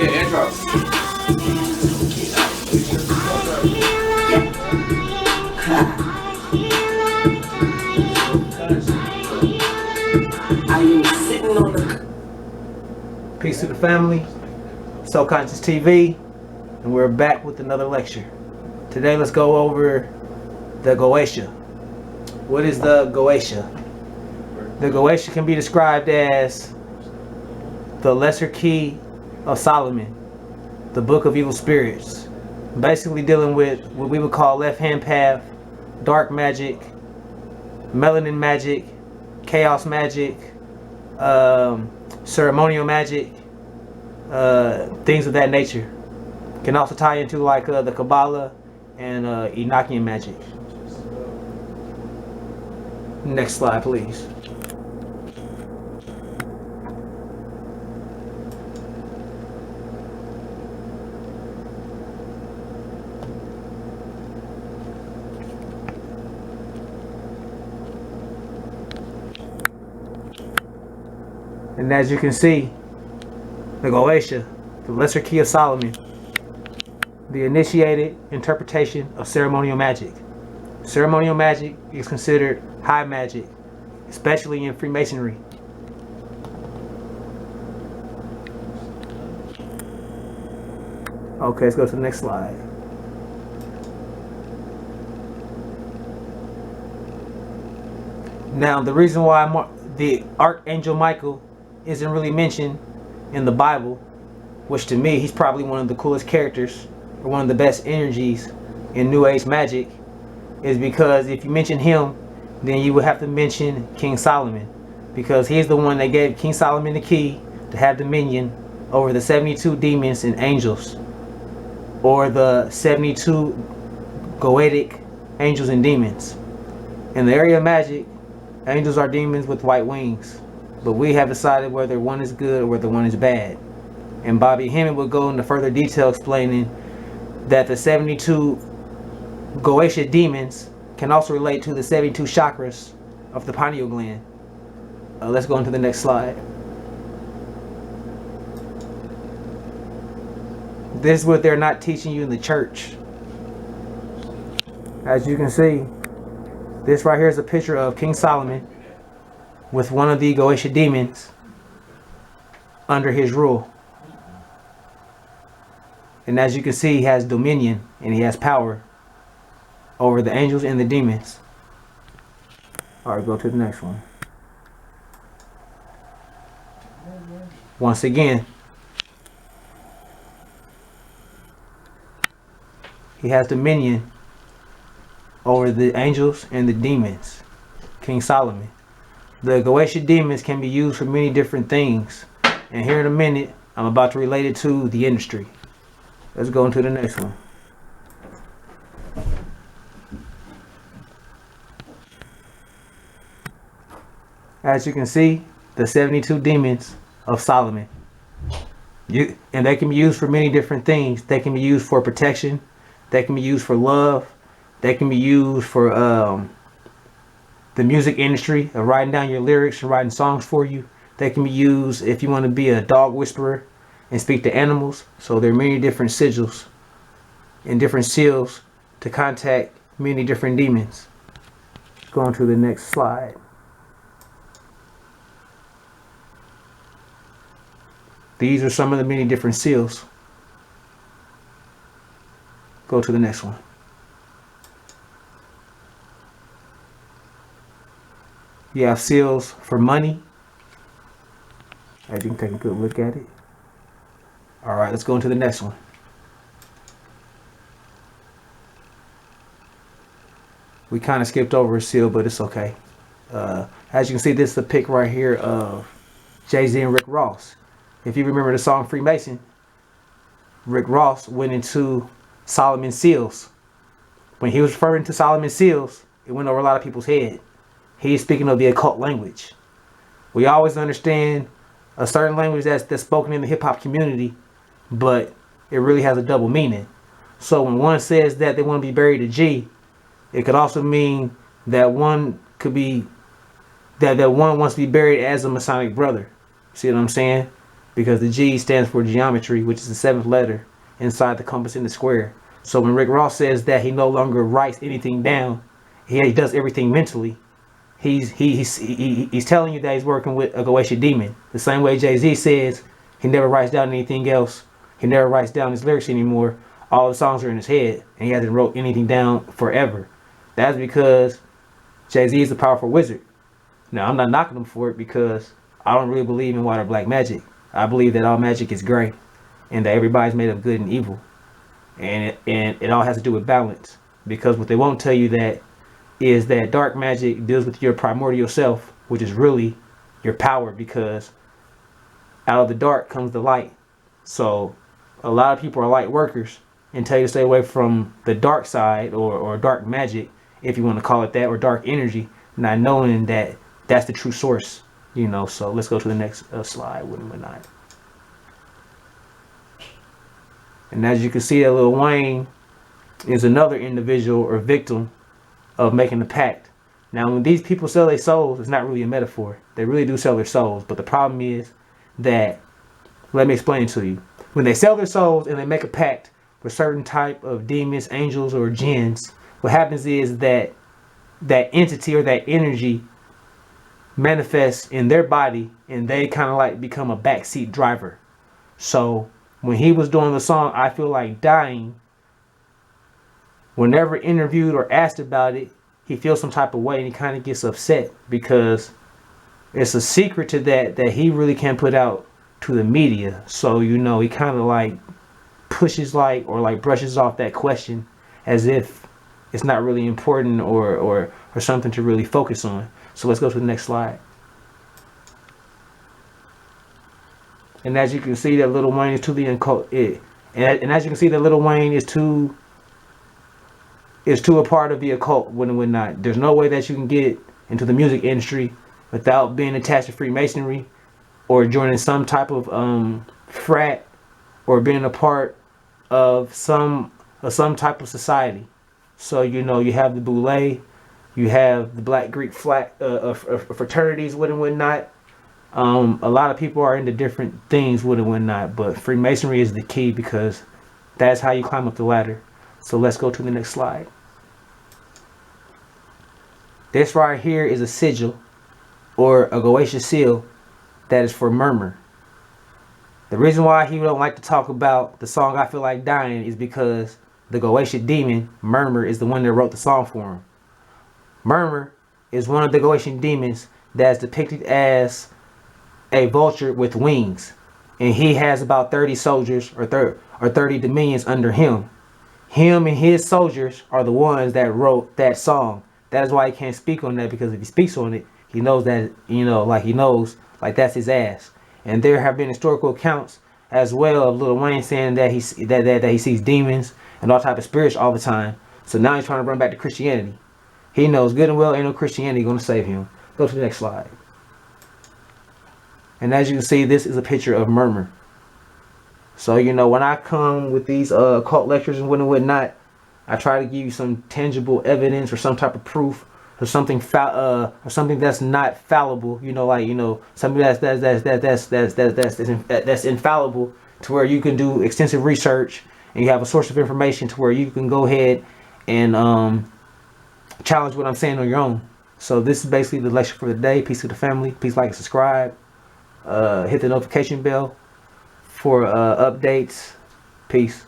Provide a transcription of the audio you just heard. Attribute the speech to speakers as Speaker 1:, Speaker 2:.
Speaker 1: Yeah, intro.
Speaker 2: Peace to the family, So Conscious TV, and we're back with another lecture. Today let's go over the GOETIA. What is the GOETIA? The GOETIA can be described as the lesser key of Solomon, the book of evil spirits, basically dealing with what we would call left-hand path, dark magic, melanin magic, chaos magic, ceremonial magic, things of that nature. Can also tie into like the Kabbalah and Enochian magic. Next slide, please. And as you can see, the GOETIA, the lesser key of Solomon, the initiated interpretation of ceremonial magic. Ceremonial magic is considered high magic, especially in Freemasonry. Okay, let's go to the next slide. Now, the reason why the Archangel Michael isn't really mentioned in the Bible, which to me, he's probably one of the coolest characters, or one of the best energies in New Age magic, is because if you mention him, then you would have to mention King Solomon, because he's the one that gave King Solomon the key to have dominion over the 72 demons and angels, or the 72 Goetic angels and demons. In the area of magic, angels are demons with white wings, but we have decided whether one is good or whether one is bad. And Bobby Hemmett will go into further detail explaining that the 72 GOETIA demons can also relate to the 72 chakras of the pineal gland. Let's go into the next slide. This is what they're not teaching you in the church. As you can see, this right here is a picture of King Solomon with one of the GOETIA demons under his rule. And as you can see, he has dominion and he has power over the angels and the demons. Alright, go to the next one. Once again, he has dominion over the angels and the demons. King Solomon. The GOETIA demons can be used for many different things. And here in a minute, I'm about to relate it to the industry. Let's go into the next one. As you can see, the 72 demons of Solomon. And they can be used for many different things. They can be used for protection. They can be used for love. They can be used for the music industry, of writing down your lyrics and writing songs for you. They can be used if you want to be a dog whisperer and speak to animals. So there are many different sigils and different seals to contact many different demons. Go on to the next slide. These are some of the many different seals. Go to the next one. You have seals for money. As you can take a good look at it. Alright, let's go into the next one. We kind of skipped over a seal, but it's okay. As you can see, this is the pic right here of Jay-Z and Rick Ross. If you remember the song Freemason, Rick Ross went into Solomon's seals. When he was referring to Solomon's seals, it went over a lot of people's head. He's speaking of the occult language. We always understand a certain language that's spoken in the hip-hop community, but it really has a double meaning. So when one says that they want to be buried a G, it could also mean that one could be that one wants to be buried as a Masonic brother. See what I'm saying? because the G stands for geometry, which is the seventh letter inside the compass in the square. So when Rick Ross says that he no longer writes anything down, he does everything mentally. He's telling you that he's working with a Goetic demon. The same way Jay-Z says he never writes down anything else. He never writes down his lyrics anymore. All the songs are in his head, and he hasn't wrote anything down forever. That's because Jay-Z is a powerful wizard. Now, I'm not knocking him for it because I don't really believe in white or black magic. I believe that all magic is gray and that everybody's made of good and evil. And it all has to do with balance. Because what they won't tell you that is that dark magic deals with your primordial self, which is really your power, because out of the dark comes the light. So a lot of people are light workers and tell you to stay away from the dark side or dark magic, if you want to call it that, or dark energy, not knowing that that's the true source, you know. So let's go to the next slide, whatnot. And as you can see, that Lil Wayne is another individual or victim of making a pact. Now, when these people sell their souls, it's not really a metaphor. They really do sell their souls. But the problem is that, let me explain it to you. When they sell their souls and they make a pact with certain type of demons, angels, or jinns, what happens is that that entity or that energy manifests in their body, and they kind of like become a backseat driver. So when he was doing the song I Feel Like Dying, whenever interviewed or asked about it, he feels some type of way, and he kind of gets upset because it's a secret to that he really can't put out to the media. So, you know, he kind of like pushes or brushes off that question as if it's not really important or something to really focus on. So let's go to the next slide. And as you can see, that Lil Wayne is to the occult. And as you can see, that Lil Wayne is to a part of the occult when not. There's no way that you can get into the music industry without being attached to Freemasonry or joining some type of frat or being a part of some type of society. So, you know, you have the Boule, you have the Black Greek fraternities and whatnot. A lot of people are into different things and whatnot, but Freemasonry is the key because that's how you climb up the ladder. So let's go to the next slide. This right here is a sigil or a Goetic seal that is for Narmer. The reason why he don't like to talk about the song I Feel Like Dying is because the Goetic demon, Narmer, is the one that wrote the song for him. Narmer is one of the Goetic demons that's depicted as a vulture with wings. And he has about 30 soldiers or 30 dominions under him. Him and his soldiers are the ones that wrote that song. That is why he can't speak on that, because if he speaks on it, he knows that, you know, like he knows, like that's his ass. And there have been historical accounts as well of Lil Wayne saying that he sees demons and all type of spirits all the time. So now he's trying to run back to Christianity. He knows good and well ain't no Christianity going to save him. Go to the next slide. And as you can see, this is a picture of Narmer. So, you know, when I come with these occult lectures and whatnot, I try to give you some tangible evidence or some type of proof or something that's not fallible. You know, like, you know, something that's infallible, to where you can do extensive research and you have a source of information to where you can go ahead and challenge what I'm saying on your own. So this is basically the lecture for the day. Peace to the family. Please like and subscribe. Hit the notification bell for updates. Peace.